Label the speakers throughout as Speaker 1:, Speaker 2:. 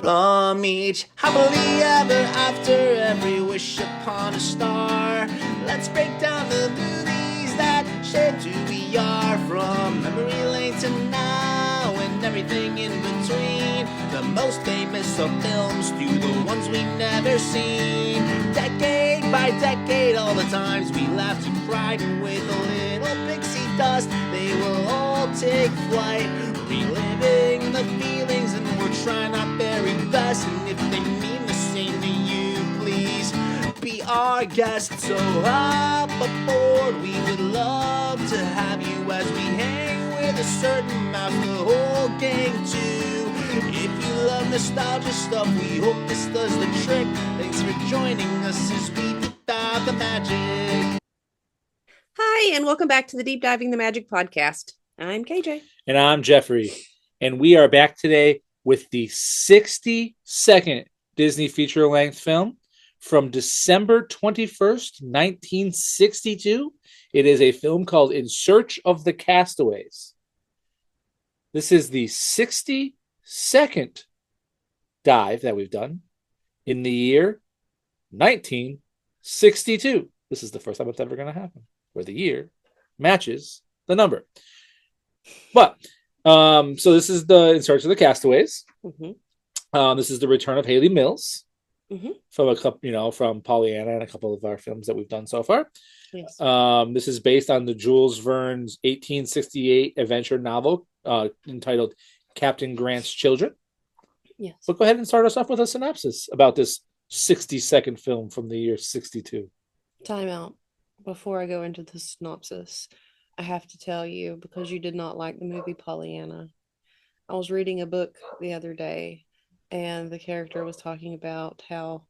Speaker 1: from each happily ever after, every wish upon a star. Let's break down the movies that shaped who we are, from memory lane to now and everything in between. The most famous of films to the ones we've never seen. Decade by decade, all the times we laughed and cried, and with a little pixie dust, they will all take flight, reliving the feelings, and we're trying our very best. And if they mean the same to you, please be our guest. So hop aboard, we would love to have you as we hang with a certain mouth, the whole gang too. If you love nostalgia stuff, we hope this does the trick. Thanks for joining us as we deep dive the magic.
Speaker 2: Hi, and welcome back to the Deep Diving the Magic podcast. I'm KJ.
Speaker 3: And I'm Jeffrey. And we are back today with the 62nd Disney feature-length film from December 21st, 1962. It is a film called In Search of the Castaways. This is the 62nd dive that we've done in the year 1962. This is the first time it's ever going to happen, where the year matches the number. But so this is the In Search of the Castaways.
Speaker 2: Mm-hmm.
Speaker 3: This is the return of Haley Mills
Speaker 2: Mm-hmm.
Speaker 3: from Pollyanna and a couple of our films that we've done so far.
Speaker 2: Yes.
Speaker 3: This is based on the Jules Verne's 1868 adventure novel entitled Captain Grant's Children.
Speaker 2: Yes.
Speaker 3: So go ahead and start us off with a synopsis about this 62nd film from the year 62.
Speaker 2: Time out. Before I go into the synopsis, I have to tell you, because you did not like the movie Pollyanna, I was reading a book the other day, and the character was talking about how,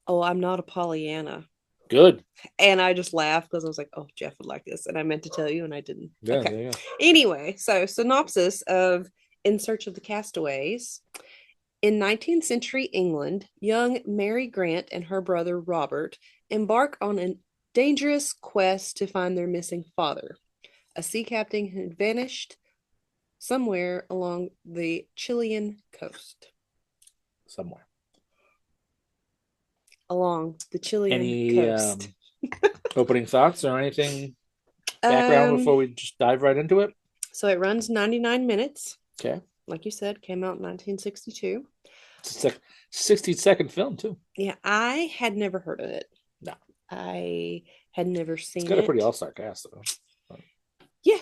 Speaker 2: I'm not a Pollyanna.
Speaker 3: Good.
Speaker 2: And I just laughed because I was like, oh, Jeff would like this. And I meant to tell you, and I didn't.
Speaker 3: Yeah,
Speaker 2: okay.
Speaker 3: there you go.
Speaker 2: Anyway, so synopsis of In Search of the Castaways. In 19th century England, young Mary Grant and her brother Robert embark on a dangerous quest to find their missing father. A sea captain had vanished somewhere along the Chilean coast.
Speaker 3: Somewhere.
Speaker 2: Along the Chilean
Speaker 3: Any
Speaker 2: coast.
Speaker 3: opening thoughts or anything background before we just dive right into it?
Speaker 2: So it runs 99 minutes.
Speaker 3: Okay.
Speaker 2: Like you said, came out in 1962.
Speaker 3: It's a 62nd film, too.
Speaker 2: Yeah, I had never heard of it.
Speaker 3: No.
Speaker 2: I had never seen it.
Speaker 3: It's got a pretty all-star cast, though.
Speaker 2: Yeah,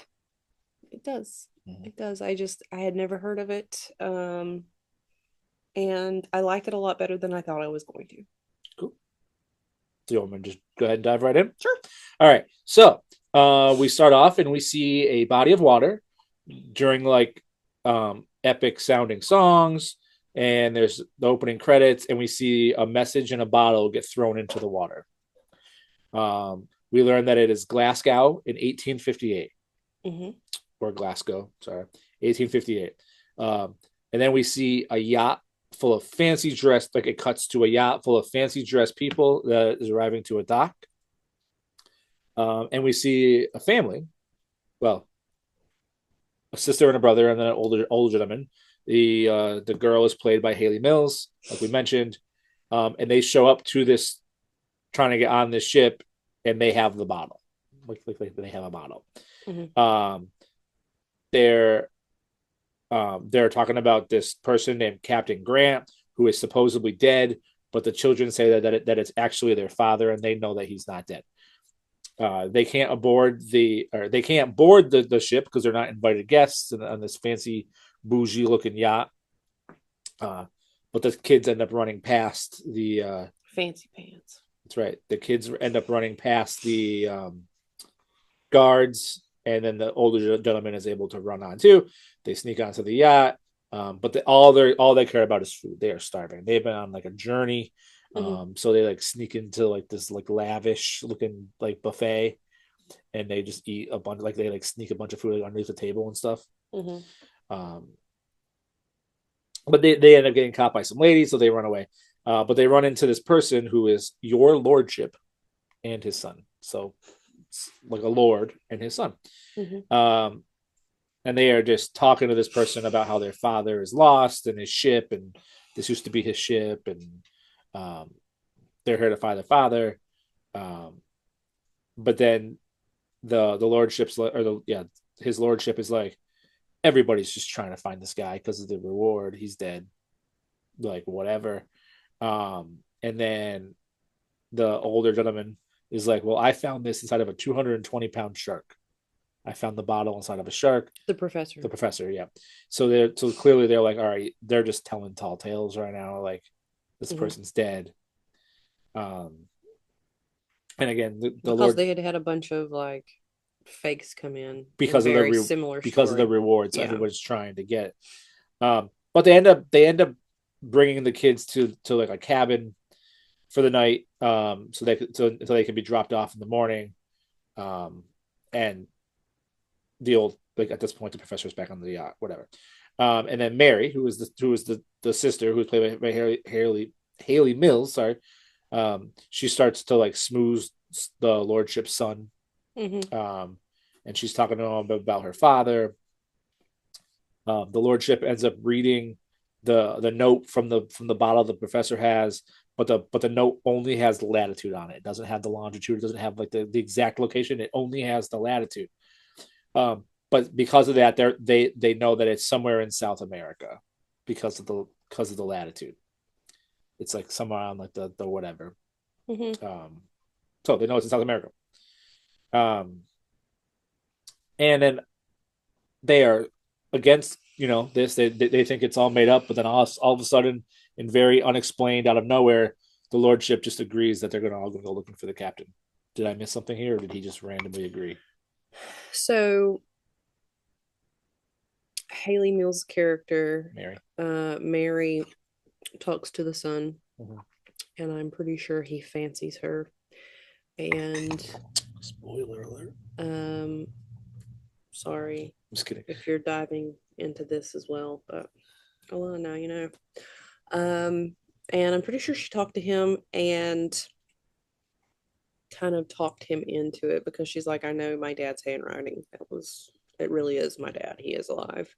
Speaker 2: it does.
Speaker 3: Mm-hmm.
Speaker 2: It does. I had never heard of it. And I like it a lot better than I thought I was going to.
Speaker 3: Cool. Do you want me to just go ahead and dive right in?
Speaker 2: Sure.
Speaker 3: All right. So we start off and we see a body of water during epic sounding songs, and there's the opening credits, and we see a message in a bottle get thrown into the water. We learn that it is Glasgow in 1858.
Speaker 2: Mm-hmm.
Speaker 3: Or Glasgow, sorry, 1858. And then we see a yacht full of fancy dressed, it cuts to a yacht full of fancy dressed people that is arriving to a dock. And we see a family, well, a sister and a brother, and then an older gentleman. The girl is played by Haley Mills, like we mentioned. And they show up to this, trying to get on this ship, and they have the bottle. They have a bottle.
Speaker 2: Mm-hmm.
Speaker 3: They're talking about this person named Captain Grant, who is supposedly dead, but the children say that it's actually their father, and they know that he's not dead. They can't board the ship because they're not invited guests on this fancy bougie looking yacht. But the kids end up running past the
Speaker 2: fancy pants.
Speaker 3: That's right. The kids end up running past the guards, and then the older gentleman is able to run on too. They sneak onto the yacht, but all they care about is food. They are starving. They've been on a journey, so they sneak into this lavish looking buffet, and they just eat a bunch. They sneak a bunch of food underneath the table and stuff.
Speaker 2: Mm-hmm.
Speaker 3: But they end up getting caught by some ladies, so they run away. But they run into this person who is your lordship and his son. So it's like a lord and his son.
Speaker 2: Mm-hmm.
Speaker 3: And they are just talking to this person about how their father is lost in his ship, and this used to be his ship, and um, they're here to find their father. Um, but then the lordship's or the yeah his lordship is like, everybody's just trying to find this guy because of the reward. He's dead, like whatever. And then the older gentleman is like, well, I found this inside of a 220-pound shark. I found the bottle inside of a shark.
Speaker 2: The professor.
Speaker 3: The professor, yeah. So clearly they're like, all right, they're just telling tall tales right now. Like, this person's dead. And again, the
Speaker 2: Because
Speaker 3: Lord,
Speaker 2: they had had a bunch of like fakes come in
Speaker 3: because of
Speaker 2: very similar
Speaker 3: because of the
Speaker 2: story.
Speaker 3: rewards,
Speaker 2: Yeah.
Speaker 3: everybody's trying to get. But they end up bringing the kids to like a cabin for the night, so they can be dropped off in the morning. And the old, like, at this point the professor's back on the yacht, whatever. And then Mary, who was the sister, who was played by Haley Mills, sorry. She starts to like smooth the lordship's son.
Speaker 2: Mm-hmm.
Speaker 3: And she's talking to him about her father. The lordship ends up reading the note from the bottle the professor has, but the note only has the latitude on it. It doesn't have the longitude. It doesn't have like the exact location. It only has the latitude. But because of that, they know that it's somewhere in South America because of the latitude. It's like somewhere on like the whatever.
Speaker 2: Mm-hmm.
Speaker 3: So they know it's in South America. And then they are against this. They think it's all made up, but then all of a sudden, and very unexplained out of nowhere, the lordship just agrees that they're all going to go looking for the captain. Did I miss something here, or did he just randomly agree?
Speaker 2: So Haley Mills' character,
Speaker 3: Mary.
Speaker 2: Mary, talks to the son,
Speaker 3: Mm-hmm.
Speaker 2: and I'm pretty sure he fancies her. And
Speaker 3: Spoiler alert.
Speaker 2: Sorry,
Speaker 3: I'm just kidding.
Speaker 2: if you're diving into this as well, but well, now you know. And I'm pretty sure she talked to him and kind of talked him into it, because she's like, I know my dad's handwriting. It really is my dad. He is alive.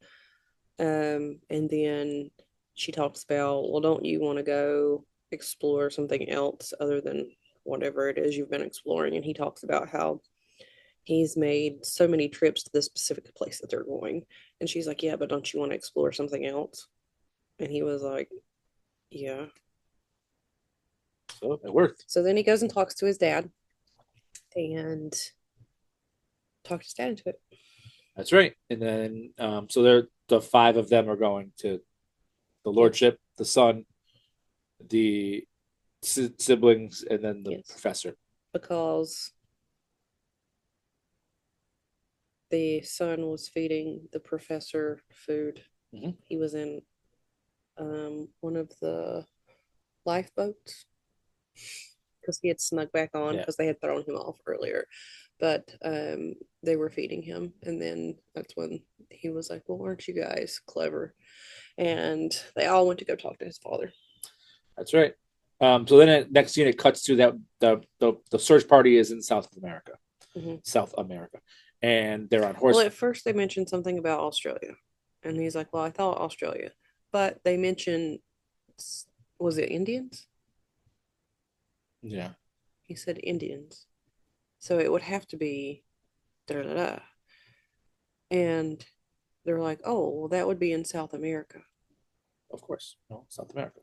Speaker 2: And then she talks about, well, don't you want to go explore something else other than whatever it is you've been exploring? And he talks about how he's made so many trips to this specific place that they're going. And she's like, yeah, but don't you want to explore something else? And he was like, yeah.
Speaker 3: So it worked.
Speaker 2: So then he goes and talks to his dad and talks his dad into it.
Speaker 3: That's right. And then so the five of them are going to the lordship, the son, the siblings, and then the professor.
Speaker 2: Because the son was feeding the professor food.
Speaker 3: Mm-hmm.
Speaker 2: He was in one of the lifeboats because he had snuck back on because they had thrown him off earlier. But they were feeding him, and then that's when he was like, well, aren't you guys clever? And they all went to go talk to his father.
Speaker 3: That's right. So then next scene, it cuts to that the search party is in South America.
Speaker 2: Mm-hmm.
Speaker 3: South America. And they're on horse.
Speaker 2: Well, at first they mentioned something about Australia. And he's like, well, I thought Australia. But they mentioned, was it Indians?
Speaker 3: Yeah.
Speaker 2: He said Indians. So it would have to be da da da. And they're like, oh, well, that would be in South America.
Speaker 3: Of course. No, South America.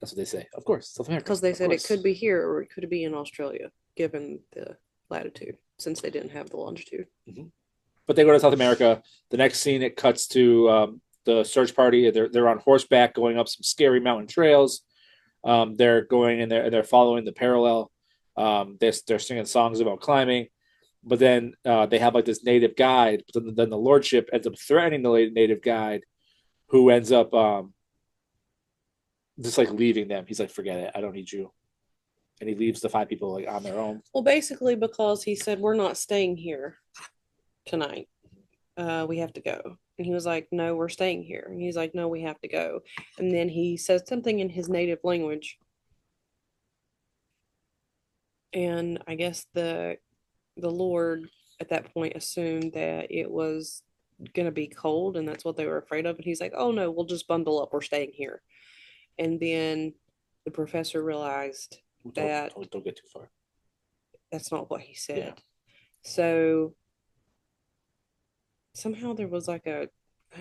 Speaker 3: That's what they say. Of course, South America.
Speaker 2: Because they said it could be here or it could be in Australia, given the latitude, since they didn't have the longitude.
Speaker 3: Mm-hmm. But they go to South America. The next scene, it cuts to the search party. They're on horseback going up some scary mountain trails. They're going and they're following the parallel. They're singing songs about climbing, but then they have like this native guide. But then the lordship ends up threatening the native guide, who ends up just like leaving them. He's like, "Forget it, I don't need you," and he leaves the five people like on their own.
Speaker 2: Well, basically because he said, we're not staying here tonight. We have to go. And he was like, no, we're staying here. And he's like, no, we have to go. And then he says something in his native language. And I guess the Lord at that point assumed that it was gonna be cold, and that's what they were afraid of. And he's like, "Oh no, we'll just bundle up. We're staying here." And then the professor realized that
Speaker 3: Don't get too far.
Speaker 2: that's not what he said.
Speaker 3: Yeah.
Speaker 2: So somehow there was like I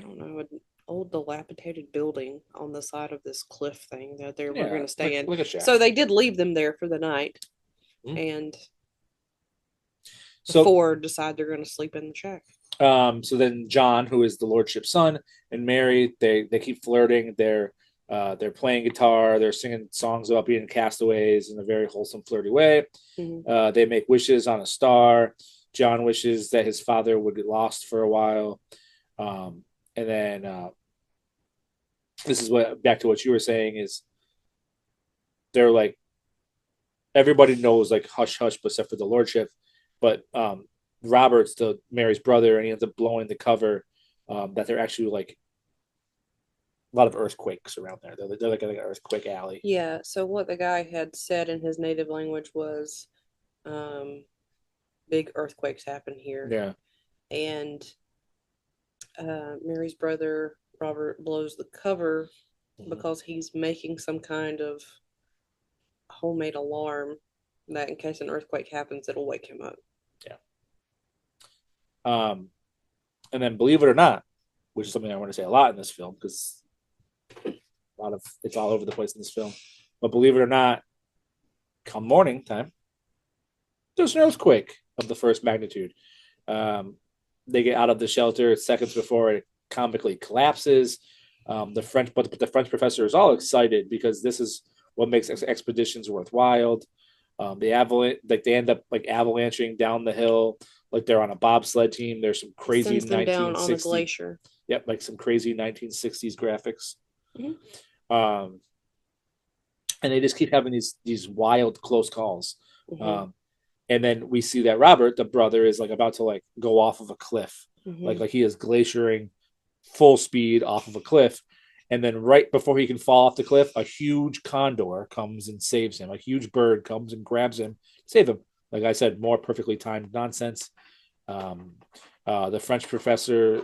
Speaker 2: don't know, an old dilapidated building on the side of this cliff thing that they were going to stay in.
Speaker 3: Like a shack.
Speaker 2: So they did leave them there for the night, and
Speaker 3: so
Speaker 2: Ford decide they're going to sleep in the shack.
Speaker 3: So then John, who is the lordship's son, and Mary, they keep flirting. They're playing guitar. They're singing songs about being castaways in a very wholesome, flirty way.
Speaker 2: Mm-hmm.
Speaker 3: They make wishes on a star. John wishes that his father would get lost for a while. And then this is what back to what you were saying is they're like everybody knows like hush hush, except for the lordship. But Robert's the Mary's brother, and he ends up blowing the cover that they're actually like a lot of earthquakes around there. They're like an earthquake alley.
Speaker 2: Yeah. So what the guy had said in his native language was, "Big earthquakes happen here."
Speaker 3: Yeah.
Speaker 2: And Mary's brother Robert blows the cover because he's making some kind of homemade alarm that in case an earthquake happens, it'll wake him up.
Speaker 3: Yeah. And then believe it or not, which is something I want to say a lot in this film because it's all over the place in this film. But believe it or not, come morning time, there's an earthquake of the first magnitude. They get out of the shelter seconds before it comically collapses. The French professor is all excited because this is what makes expeditions worthwhile. They end up like avalanching down the hill like they're on a bobsled team. There's some crazy 1960s
Speaker 2: down on a glacier.
Speaker 3: Yep, like some crazy 1960s graphics.
Speaker 2: Mm-hmm.
Speaker 3: And they just keep having these wild close calls. Mm-hmm. And then we see that Robert, the brother, is like about to like go off of a cliff, mm-hmm. like he is glaciering full speed off of a cliff. And then right before he can fall off the cliff, a huge condor comes and saves him. A huge bird comes and grabs him, save him. Like I said, more perfectly timed nonsense. The French professor,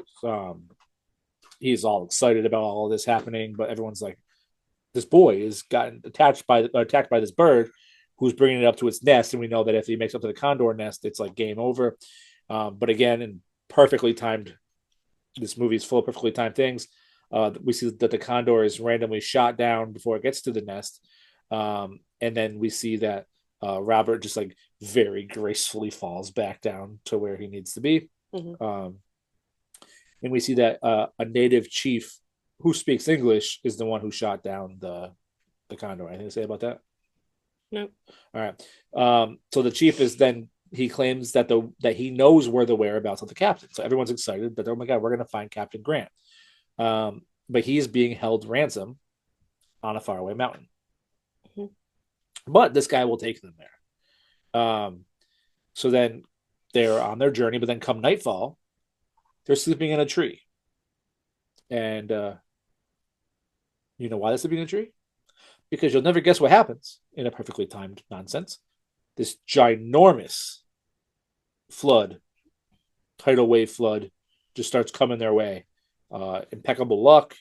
Speaker 3: he's all excited about all of this happening, but everyone's like, this boy is gotten attacked by this bird who's bringing it up to its nest. And we know that if he makes up to the condor nest, it's like game over. But again, in perfectly timed, this movie is full of perfectly timed things. We see that the condor is randomly shot down before it gets to the nest. And then we see that Robert just like very gracefully falls back down to where he needs to be. Mm-hmm. And we see that a native chief who speaks English is the one who shot down the condor. Anything to say about that?
Speaker 2: No.
Speaker 3: All right. So the chief is then he claims that he knows where the whereabouts of the captain. So everyone's excited that, oh my God, we're going to find Captain Grant. But he is being held ransom on a faraway mountain. Mm-hmm. But this guy will take them there. So then they're on their journey, but then come nightfall, they're sleeping in a tree. And you know why they're sleeping in a tree? Because you'll never guess what happens in a perfectly timed nonsense. This ginormous flood, tidal wave flood, just starts coming their way. Impeccable luck.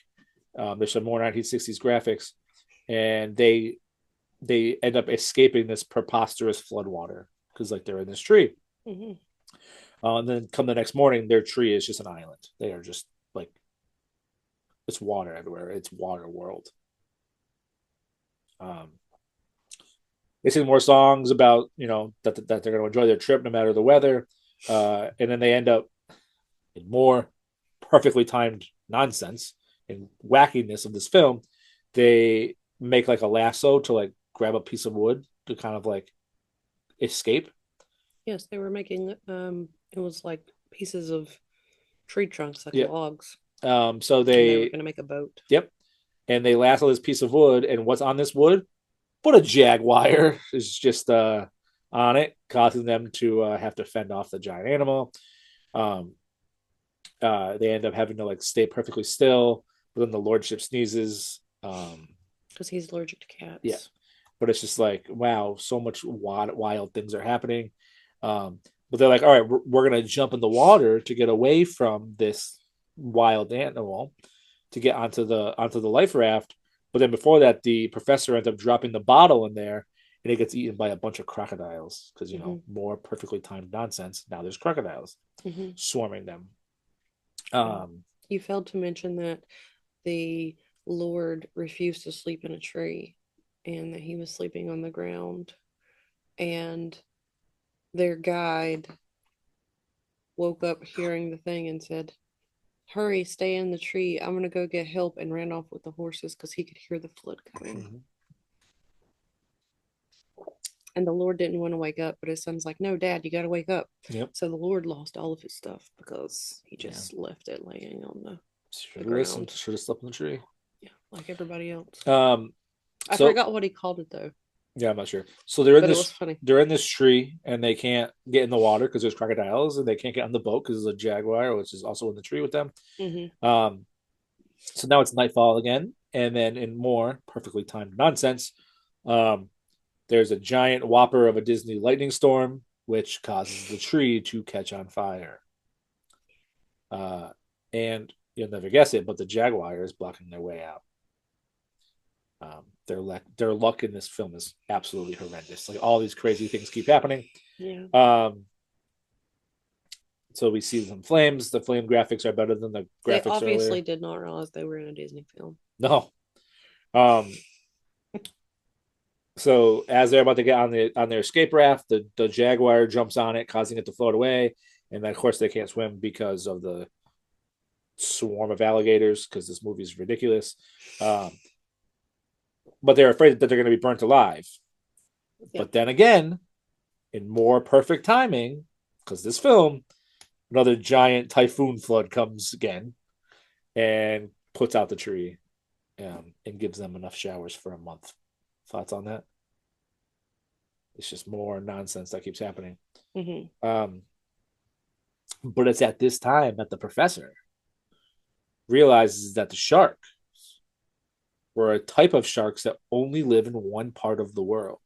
Speaker 3: There's some more 1960s graphics, and they end up escaping this preposterous floodwater because like they're in this tree. Mm-hmm. And then come the next morning, their tree is just an island. They are just like it's water everywhere. It's water world. They sing more songs about that they're going to enjoy their trip no matter the weather, and then they end up in more perfectly timed nonsense and wackiness of this film. They make like a lasso to like grab a piece of wood to kind of like escape.
Speaker 2: Yes, they were making it was like pieces of tree trunks, like logs.
Speaker 3: So they
Speaker 2: were going to make a boat.
Speaker 3: Yep. And they lasso this piece of wood, and what's on this wood? But a jaguar is just on it, causing them to have to fend off the giant animal. They end up having to like stay perfectly still, but then the lordship sneezes.
Speaker 2: Because he's allergic to cats.
Speaker 3: Yeah. But it's just like, wow, so much wild things are happening. But they're like, all right, we're going to jump in the water to get away from this wild animal to get onto the life raft. But then before that, the professor ends up dropping the bottle in there, and it gets eaten by a bunch of crocodiles because more perfectly timed nonsense. Now there's crocodiles swarming them.
Speaker 2: You failed to mention that the Lord refused to sleep in a tree and that he was sleeping on the ground. And their guide woke up hearing the thing and said, "Hurry, stay in the tree. I'm going to go get help," and ran off with the horses because he could hear the flood coming.
Speaker 3: Mm-hmm.
Speaker 2: And the Lord didn't want to wake up, but his son's like, "No, Dad, you got to wake up."
Speaker 3: Yep.
Speaker 2: So the Lord lost all of his stuff because he just left it laying on the
Speaker 3: Listened.
Speaker 2: ground.
Speaker 3: Should have slept in the tree.
Speaker 2: Yeah, like everybody else. I
Speaker 3: So
Speaker 2: forgot what he called it though.
Speaker 3: yeah, I'm not sure. So they're in
Speaker 2: But it
Speaker 3: this.
Speaker 2: was funny.
Speaker 3: They're in this tree, and they can't get in the water because there's crocodiles, and they can't get on the boat because there's a jaguar, which is also in the tree with them. So now it's nightfall again, and then in more perfectly timed nonsense, there's a giant whopper of a Disney lightning storm, which causes the tree to catch on fire. And you'll never guess it, but the jaguar is blocking their way out. Their luck in this film is absolutely horrendous. Like all these crazy things keep happening.
Speaker 2: Yeah.
Speaker 3: So we see some flames. The flame graphics are better than the graphics
Speaker 2: They obviously
Speaker 3: earlier.
Speaker 2: did not realize they were in a Disney film.
Speaker 3: No. So as they're about to get on their escape raft, the jaguar jumps on it, causing it to float away. And then of course they can't swim because of the swarm of alligators, because this movie is ridiculous. But they're afraid that they're going to be burnt alive. Yep. But then again, in more perfect timing, because this film, another giant typhoon flood comes again and puts out the tree, and gives them enough showers for a month. Thoughts on that? It's just more nonsense that keeps happening. But it's at this time that the professor realizes that the shark were a type of sharks that only live in one part of the world.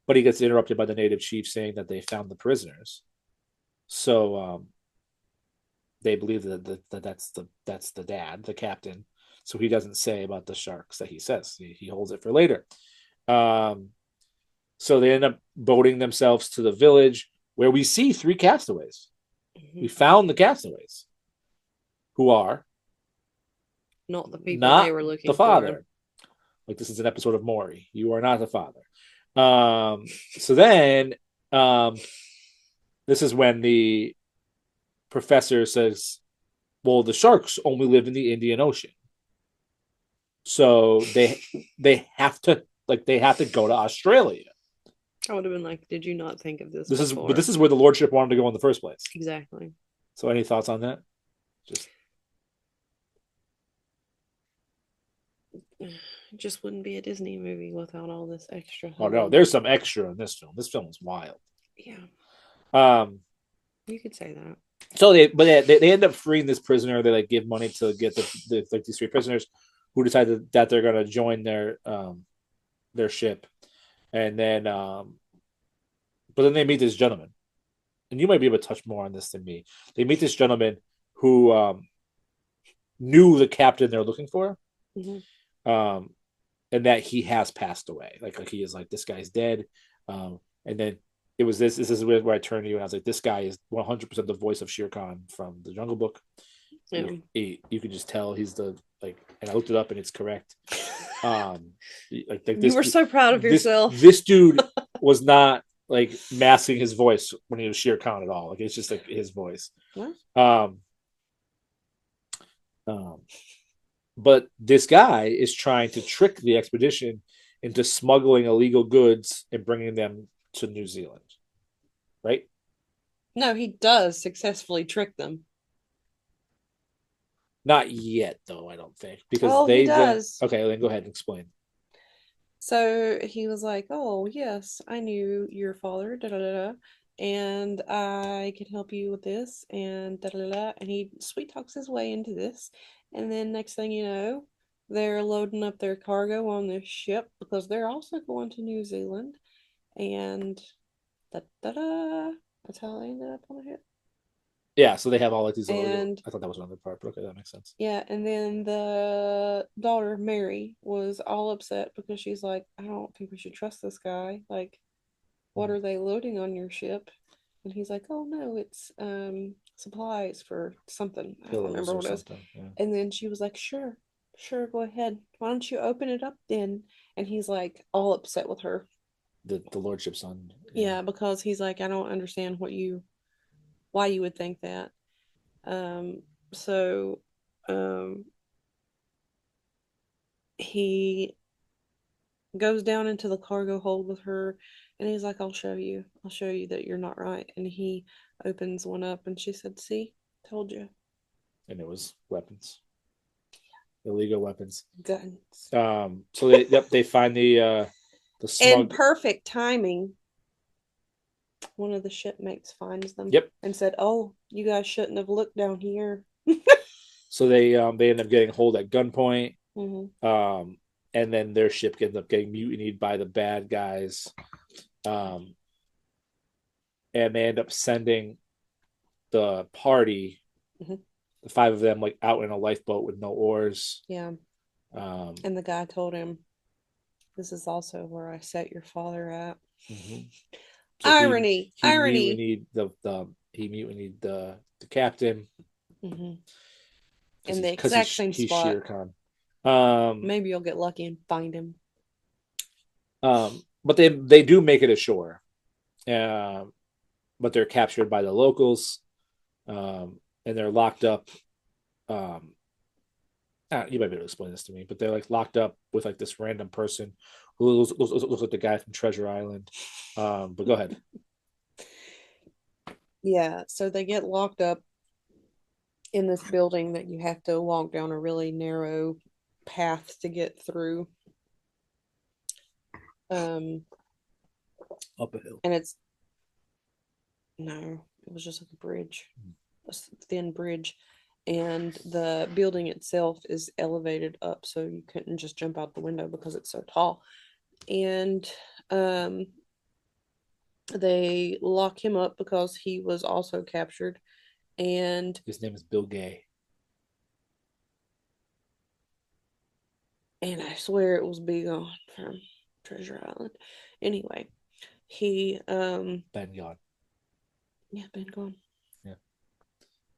Speaker 3: But he gets interrupted by the native chief saying that they found the prisoners. So they believe that that's the dad, the captain. So he doesn't say about the sharks that he says. He holds it for later. So they end up boating themselves to the village where we see 3 castaways. We found the castaways, who are
Speaker 2: not the people they were looking
Speaker 3: the father.
Speaker 2: for.
Speaker 3: Like this is an episode of Maury. You are not the father. So then this is when the professor says, well, the sharks only live in the Indian Ocean. So they have to go to Australia.
Speaker 2: I would have been like, did you not think of this?
Speaker 3: But this is where the lordship wanted to go in the first place.
Speaker 2: Exactly.
Speaker 3: So any thoughts on that?
Speaker 2: Just wouldn't be a Disney movie without all this extra.
Speaker 3: Oh no, there's some extra in this film. This film is wild.
Speaker 2: Yeah. You could say that.
Speaker 3: So they end up freeing this prisoner. They like give money to get these 3 prisoners who decided that they're gonna join their ship, and then but then they meet this gentleman, and you might be able to touch more on this than me. They meet this gentleman who knew the captain they're looking for, and that he has passed away. Like he is like, this guy's dead, and then it was this is where I turned to you and I was like, this guy is 100% the voice of Shere Khan from the Jungle Book. Yeah. You can just tell he's the and I looked it up and it's correct.
Speaker 2: You were so proud of yourself.
Speaker 3: This dude was not like masking his voice when he was Shere Khan at all. Like it's just like his voice. What? But this guy is trying to trick the expedition into smuggling illegal goods and bringing them to New Zealand. Right?
Speaker 2: No, he does successfully trick them.
Speaker 3: Not yet, though, I don't think. Because he does. Okay, then go ahead and explain.
Speaker 2: So he was like, oh, yes, I knew your father, and I can help you with this, and and he sweet talks his way into this. And then next thing you know, they're loading up their cargo on this ship because they're also going to New Zealand. And that's how they ended up on the ship.
Speaker 3: Yeah, so they have all like these
Speaker 2: And
Speaker 3: I thought that was another part, but okay, that makes sense.
Speaker 2: yeah, and then the daughter, Mary, was all upset because she's like, I don't think we should trust this guy. Like, what are they loading on your ship? And he's like, oh no, it's supplies for something. I don't
Speaker 3: Pillows
Speaker 2: remember
Speaker 3: or
Speaker 2: what it was.
Speaker 3: something. Yeah.
Speaker 2: And then she was like, sure, sure, go ahead. Why don't you open it up then? And he's like all upset with her.
Speaker 3: The lordship's son.
Speaker 2: Yeah, because he's like, I don't understand why you would think that. Um, so um he goes down into the cargo hold with her and he's like, I'll show you that you're not right. And he opens one up and she said, see, told you.
Speaker 3: And it was weapons, illegal weapons.
Speaker 2: Guns.
Speaker 3: So they find the
Speaker 2: And
Speaker 3: smug.
Speaker 2: perfect timing. One of the shipmates finds them
Speaker 3: Yep.
Speaker 2: and said, oh, you guys shouldn't have looked down here.
Speaker 3: So they end up getting hold at gunpoint.
Speaker 2: Mm-hmm.
Speaker 3: And then their ship ends up getting mutinied by the bad guys. And they end up sending the party,
Speaker 2: Mm-hmm.
Speaker 3: the five of them, like out in a lifeboat with no oars.
Speaker 2: Yeah.
Speaker 3: Um,
Speaker 2: And the guy told him, this is also where I set your father at.
Speaker 3: mhm. So
Speaker 2: Irony.
Speaker 3: he
Speaker 2: Irony.
Speaker 3: mutinied he mutinied the captain
Speaker 2: Mm-hmm.
Speaker 3: because
Speaker 2: In the exact same
Speaker 3: he's
Speaker 2: spot.
Speaker 3: Shere Khan. Um,
Speaker 2: Maybe you'll get lucky and find him.
Speaker 3: but they do make it ashore, but they're captured by the locals, and they're locked up. Um, you might be able to explain this to me, but they're like locked up with like this random person who looks like the guy from Treasure Island. But go ahead.
Speaker 2: Yeah, so they get locked up in this building that you have to walk down a really narrow path to get through. Um,
Speaker 3: Up a hill.
Speaker 2: and it's no, it was just like a bridge, a thin bridge, and the building itself is elevated up, so you couldn't just jump out the window because it's so tall. And um, they lock him up because he was also captured, and
Speaker 3: His name is Bill Gay.
Speaker 2: I swear it was Big On from Treasure Island. Anyway, he
Speaker 3: Ben Gone.
Speaker 2: yeah, been gone.
Speaker 3: Yeah,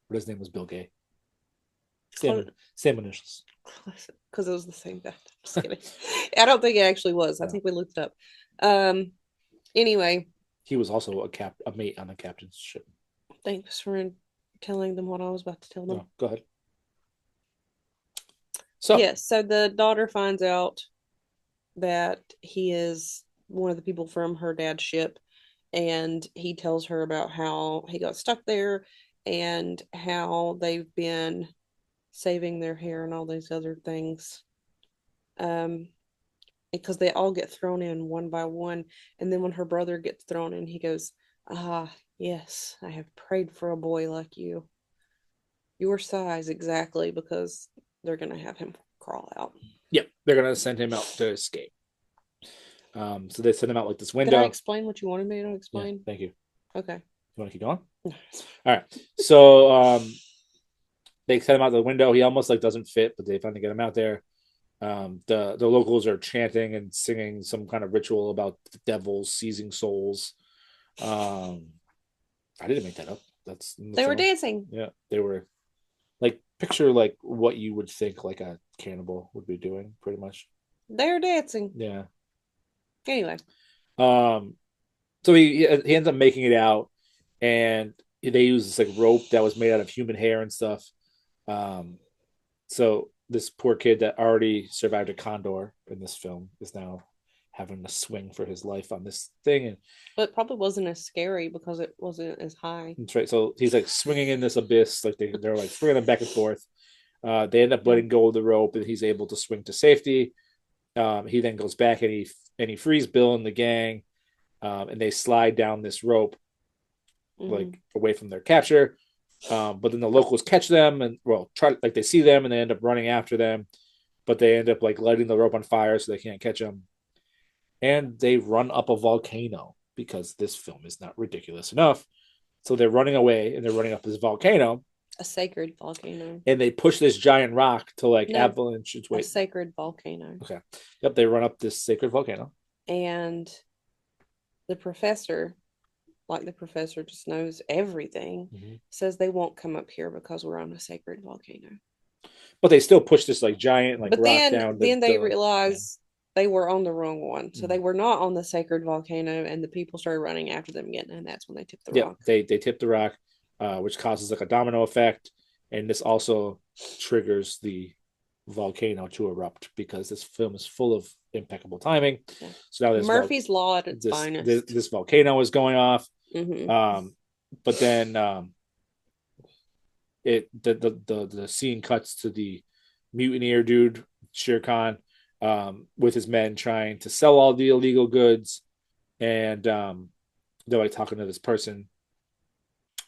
Speaker 3: but his name was Bill Gay.
Speaker 2: Close,
Speaker 3: Same initials.
Speaker 2: because it was the same guy. Just kidding. I don't think it actually was. I
Speaker 3: No.
Speaker 2: think we looked it up. Anyway,
Speaker 3: He was also a mate on the captain's ship.
Speaker 2: thanks for telling them what I was about to tell them.
Speaker 3: No, go ahead. So
Speaker 2: yes, so the daughter finds out that he is one of the people from her dad's ship, and he tells her about how he got stuck there and how they've been saving their hair and all these other things. Because they all get thrown in one by one, and then when her brother gets thrown in, he goes, ah, yes, I have prayed for a boy like you, your size exactly, because they're gonna have him crawl out.
Speaker 3: yep, they're gonna send him out to escape. So they send him out like this
Speaker 2: Did I
Speaker 3: window.
Speaker 2: explain what you wanted me to
Speaker 3: Yeah,
Speaker 2: explain?
Speaker 3: thank you.
Speaker 2: Okay.
Speaker 3: You want to keep going? All right. So they send him out the window. He almost like doesn't fit, but they finally get him out there. The locals are chanting and singing some kind of ritual about the devils seizing souls. I didn't make that up. That's
Speaker 2: They were dancing.
Speaker 3: Yeah, they were like picture like what you would think like a cannibal would be doing, pretty much.
Speaker 2: They're dancing.
Speaker 3: Yeah.
Speaker 2: Anyway.
Speaker 3: So he ends up making it out, and they use this like rope that was made out of human hair and stuff. So this poor kid that already survived a condor in this film is now having to swing for his life on this thing, and
Speaker 2: But it probably wasn't as scary because it wasn't as high.
Speaker 3: that's right. So he's like swinging in this abyss, like they're like swinging him back and forth. They end up letting go of the rope, and he's able to swing to safety. He then goes back and he frees Bill and the gang, and they slide down this rope, like away from their capture. But then the locals catch them and try like they see them and they end up running after them, but they end up like lighting the rope on fire so they can't catch them, and they run up a volcano because this film is not ridiculous enough So they're running away and they're running up this volcano,
Speaker 2: A sacred volcano.
Speaker 3: and they push this giant rock to like
Speaker 2: No,
Speaker 3: avalanche its
Speaker 2: A
Speaker 3: way.
Speaker 2: sacred volcano.
Speaker 3: Okay. Yep, they run up this sacred volcano.
Speaker 2: And the professor, like the professor just knows everything, says they won't come up here because we're on a sacred volcano.
Speaker 3: But they still push this like giant like
Speaker 2: But
Speaker 3: rock down.
Speaker 2: then they realize they were on the wrong one. So
Speaker 3: Mhm.
Speaker 2: they were not on the sacred volcano, and the people started running after them again, and that's when they tipped the rock.
Speaker 3: They tip the rock, which causes like a domino effect, and this also triggers the volcano to erupt because this film is full of impeccable timing.
Speaker 2: Yeah.
Speaker 3: So now
Speaker 2: Murphy's Law at its finest.
Speaker 3: This volcano is going off.
Speaker 2: Mm-hmm.
Speaker 3: But then the scene cuts to the mutineer dude, Shere Khan, with his men trying to sell all the illegal goods, and they're like talking to this person,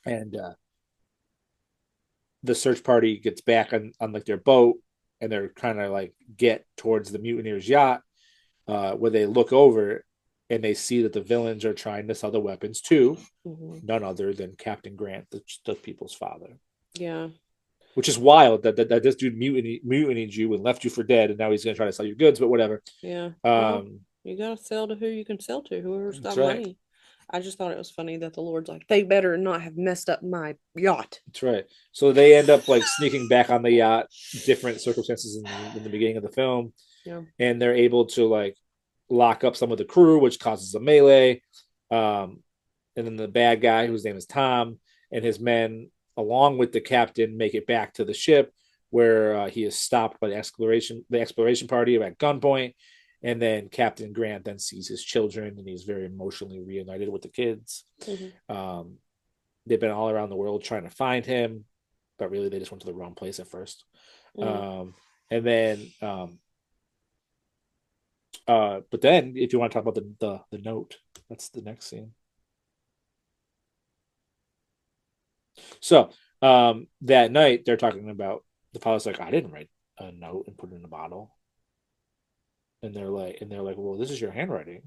Speaker 3: and the search party gets back on like their boat, and they're trying to like get towards the mutineer's yacht, where they look over and they see that the villains are trying to sell the weapons to none other than Captain Grant, the people's father.
Speaker 2: Yeah.
Speaker 3: Which is wild that this dude mutinied you and left you for dead, and now he's going to try to sell your goods, but whatever.
Speaker 2: Yeah. Well, you got to sell to who you can sell to, whoever's got money. I just thought it was funny that the Lord's like, they better not have messed up my yacht.
Speaker 3: That's right. So they end up like sneaking back on the yacht, different circumstances in the beginning of the film.
Speaker 2: Yeah.
Speaker 3: And they're able to like lock up some of the crew, which causes a melee. And then the bad guy, whose name is Tom, and his men, along with the captain, make it back to the ship, where he is stopped by the exploration party at gunpoint. And then Captain Grant then sees his children, and he's very emotionally reunited with the kids. They've been all around the world trying to find him, but really they just went to the wrong place at first. And then but then if you want to talk about the note, that's the next scene. So that night they're talking about, the father's like, I didn't write a note and put it in a bottle. And they're like, well, this is your handwriting.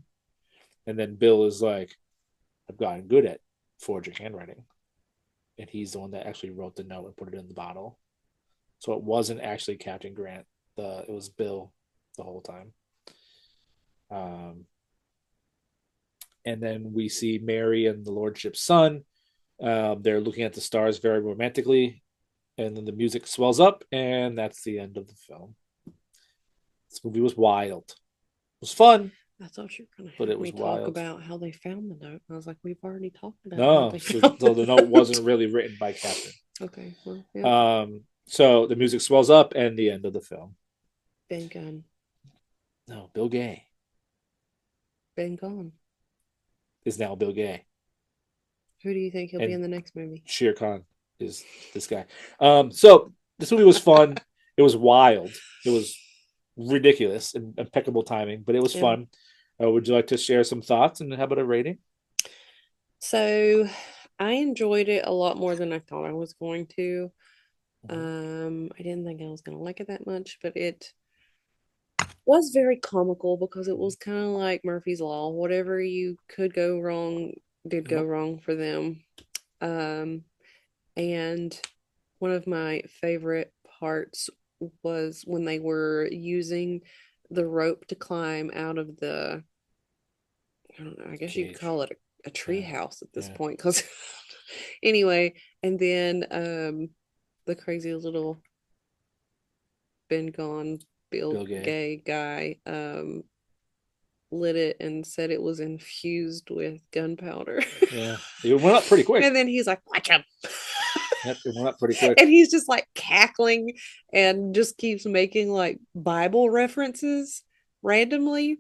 Speaker 3: And then Bill is like, I've gotten good at forging handwriting. And he's the one that actually wrote the note and put it in the bottle. So it wasn't actually Captain Grant. It was Bill the whole time. And then we see Mary and the Lordship's son. They're looking at the stars very romantically. And then the music swells up, and that's the end of the film. This movie was wild. It was fun.
Speaker 2: I thought you were going to have me talk about how they found the note. I was like, we've already talked about
Speaker 3: no, so the note wasn't really written by Captain.
Speaker 2: Okay. Well, yeah.
Speaker 3: So the music swells up, and the end of the film.
Speaker 2: Ben Gunn.
Speaker 3: No, Bill Gay.
Speaker 2: Ben Gunn
Speaker 3: is now Bill Gay.
Speaker 2: Who do you think he'll be in the next movie?
Speaker 3: Shere Khan is this guy. So this movie was fun. It was wild. It was ridiculous and impeccable timing, but it was fun. Would you like to share some thoughts and how about a rating?
Speaker 2: So I enjoyed it a lot more than I thought I was going to. I didn't think I was going to like it that much, but it was very comical because it was kind of like Murphy's Law. Whatever you could go wrong did go wrong for them. And one of my favorite parts was when they were using the rope to climb out of the, I don't know, I guess you could call it a tree house at this point. Because anyway, and then the crazy little Ben Gone Bill Gay guy lit it and said it was infused with gunpowder.
Speaker 3: Yeah, it went up pretty quick.
Speaker 2: And then he's like, watch him.
Speaker 3: Yep, it went up pretty quick.
Speaker 2: And he's just like cackling and just keeps making like Bible references randomly.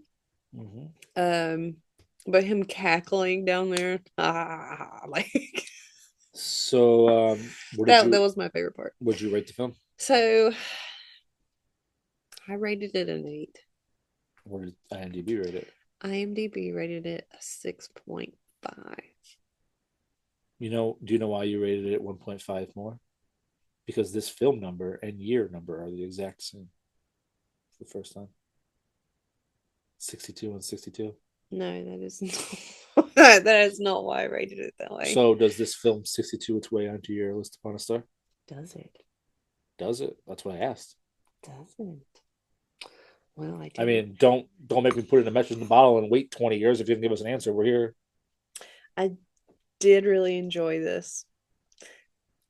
Speaker 2: But him cackling down there, like.
Speaker 3: So
Speaker 2: that was my favorite part.
Speaker 3: Would you rate the film?
Speaker 2: So I rated it an 8.
Speaker 3: What did IMDb rate it?
Speaker 2: IMDb rated it a 6.5.
Speaker 3: Do you know why you rated it 1.5 more? Because this film number and year number are the exact same for the first time. 62 and 62.
Speaker 2: No, that isn't. That is not why I rated it that way.
Speaker 3: So does this film 62 its way onto your list upon a star?
Speaker 2: Does it?
Speaker 3: Does it? That's what I asked.
Speaker 2: Doesn't. Well, I
Speaker 3: I
Speaker 2: did.
Speaker 3: mean, don't make me put in a message in the bottle and wait 20 years if you can give us an answer. We're here.
Speaker 2: I did really enjoy this,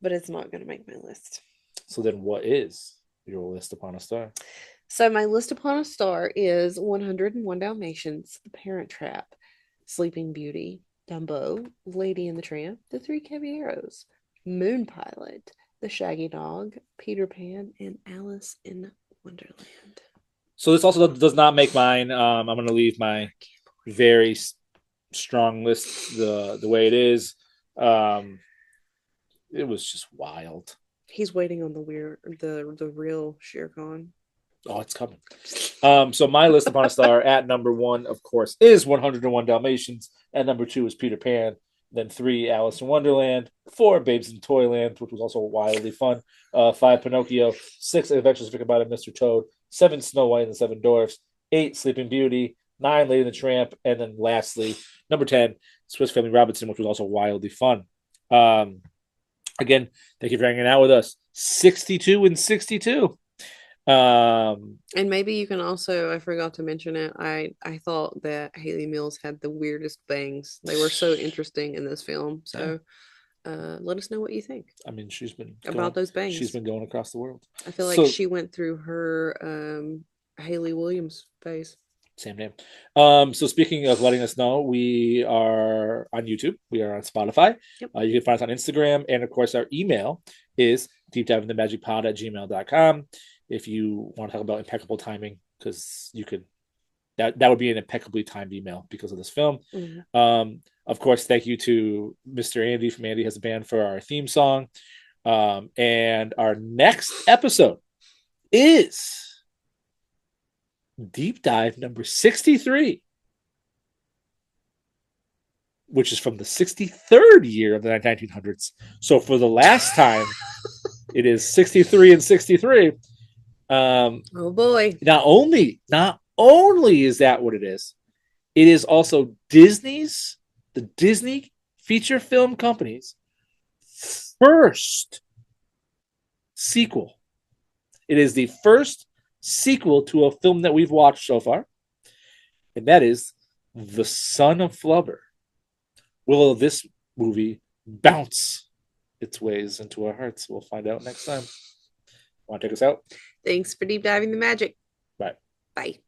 Speaker 2: but it's not going to make my list.
Speaker 3: So then what is your list upon a star?
Speaker 2: So my list upon a star is 101 Dalmatians, The Parent Trap, Sleeping Beauty, Dumbo, Lady and the Tramp, The Three Caballeros, Moon Pilot, The Shaggy Dog, Peter Pan, and Alice in Wonderland.
Speaker 3: So this also does not make mine. I'm going to leave my very strong list the way it is. It was just wild.
Speaker 2: He's waiting on the real Shere Khan.
Speaker 3: Oh, it's coming. So my list upon a star at number 1, of course, is 101 Dalmatians. At number 2 is Peter Pan. Then 3, Alice in Wonderland. 4, Babes in Toyland, which was also wildly fun. 5, Pinocchio. 6, Adventures of Ichabod and Mr. Toad. 7, Snow White and the Seven Dwarfs. 8, Sleeping Beauty. 9, Lady and the Tramp. And then lastly, number 10, Swiss Family Robinson, which was also wildly fun. Again, thank you for hanging out with us. 62 and 62.
Speaker 2: And maybe you can also, I forgot to mention it, I thought that Haley Mills had the weirdest bangs. They were so interesting in this film. So let us know what you think.
Speaker 3: I mean, she's been
Speaker 2: about those bangs.
Speaker 3: She's been going across the world.
Speaker 2: I feel like she went through her Haley Williams phase.
Speaker 3: Same name. So speaking of letting us know, we are on YouTube. We are on Spotify.
Speaker 2: Yep.
Speaker 3: You can find us on Instagram. And of course, our email is deepdiveinthemagicpod@gmail.com. If you want to talk about impeccable timing, because you could, that would be an impeccably timed email because of this film. Mm-hmm. Of course, thank you to Mr. Andy from Andy Has a Band for our theme song. And our next episode is Deep Dive number 63, which is from the 63rd year of the 1900s. So for the last time, it is 63 and 63.
Speaker 2: Oh boy!
Speaker 3: Not only is that what it is also the Disney feature film company's first sequel. It is the first sequel to a film that we've watched so far, and that is The Son of Flubber. Will this movie bounce its ways into our hearts? We'll find out next time. Want to take us out?
Speaker 2: Thanks for deep diving the magic.
Speaker 3: Bye.
Speaker 2: Bye.